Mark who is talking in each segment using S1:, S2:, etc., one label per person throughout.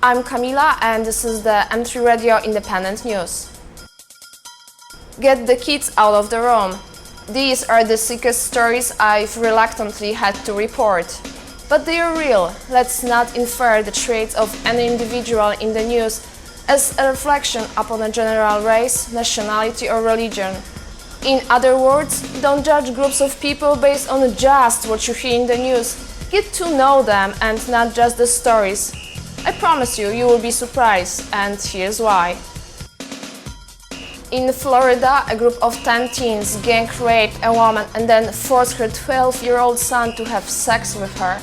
S1: I'm Kamila and this is the M3 Radio Independent News. Get the kids out of the room. These are the sickest stories I've reluctantly had to report. But they are real. Let's not infer the traits of any individual in the news as a reflection upon a general race, nationality or religion. In other words, don't judge groups of people based on just what you hear in the news. Get to know them and not just the stories. I promise you, you will be surprised, and here's why. In Florida, a group of 10 teens gang raped a woman and then forced her 12-year-old son to have sex with her.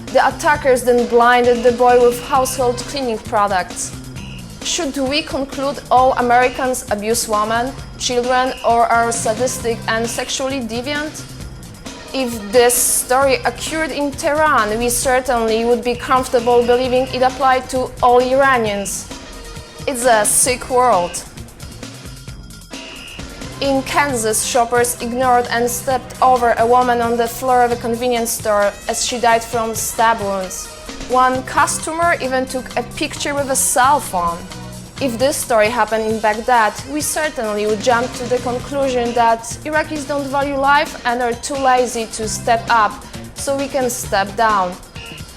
S1: The attackers then blinded the boy with household cleaning products. Should we conclude all Americans abuse women, children, or are sadistic and sexually deviant? If this story occurred in Tehran, we certainly would be comfortable believing it applied to all Iranians. It's a sick world. In Kansas, shoppers ignored and stepped over a woman on the floor of a convenience store as she died from stab wounds. One customer even took a picture with a cell phone. If this story happened in Baghdad, we certainly would jump to the conclusion that Iraqis don't value life and are too lazy to step up, so we can step down.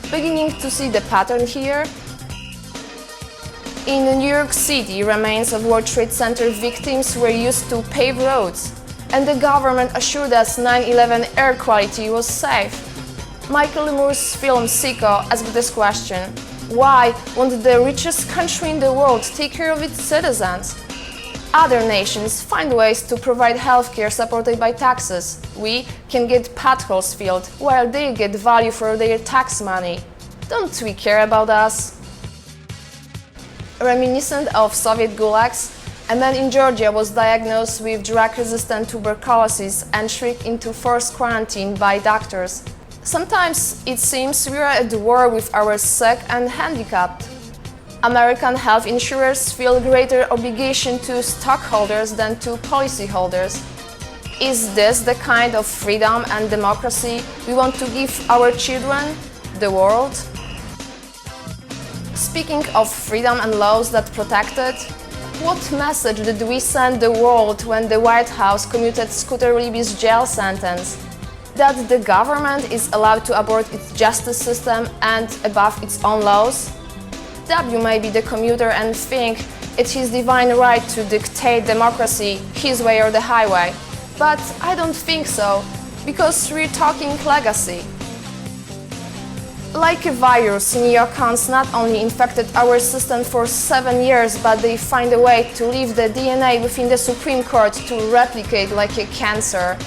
S1: Beginning to see the pattern here? In New York City, remains of World Trade Center victims were used to pave roads, and the government assured us 9/11 air quality was safe. Michael Moore's film Sicko asked this question: why won't the richest country in the world take care of its citizens? Other nations find ways to provide healthcare supported by taxes. We can get potholes filled, while they get value for their tax money. Don't we care about us? Reminiscent of Soviet gulags, a man in Georgia was diagnosed with drug-resistant tuberculosis and shrieked into forced quarantine by doctors. Sometimes it seems we are at war with our sick and handicapped. American health insurers feel greater obligation to stockholders than to policyholders. Is this the kind of freedom and democracy we want to give our children, the world? Speaking of freedom and laws that protect it, what message did we send the world when the White House commuted Scooter Libby's jail sentence? That the government is allowed to abort its justice system and above its own laws? W may be the commuter and think it's his divine right to dictate democracy his way or the highway. But I don't think so, because we're talking legacy. Like a virus, neocons not only infected our system for 7 years, but they find a way to leave the DNA within the Supreme Court to replicate like a cancer.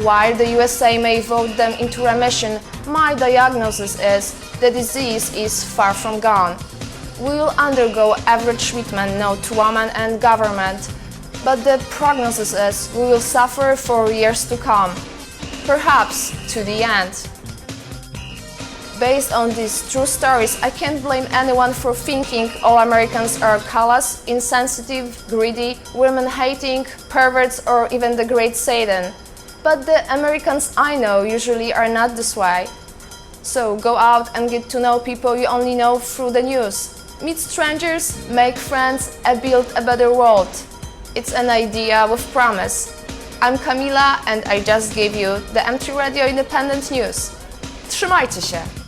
S1: While the USA may vote them into remission, my diagnosis is the disease is far from gone. We will undergo every treatment known to women and government, but the prognosis is we will suffer for years to come, perhaps to the end. Based on these true stories, I can't blame anyone for thinking all Americans are callous, insensitive, greedy, women-hating, perverts, or even the great Satan. But the Americans I know usually are not this way. So go out and get to know people you only know through the news. Meet strangers, make friends, and build a better world. It's an idea with promise. I'm Kamila and I just gave you the M3 Radio Independent News. Trzymajcie się!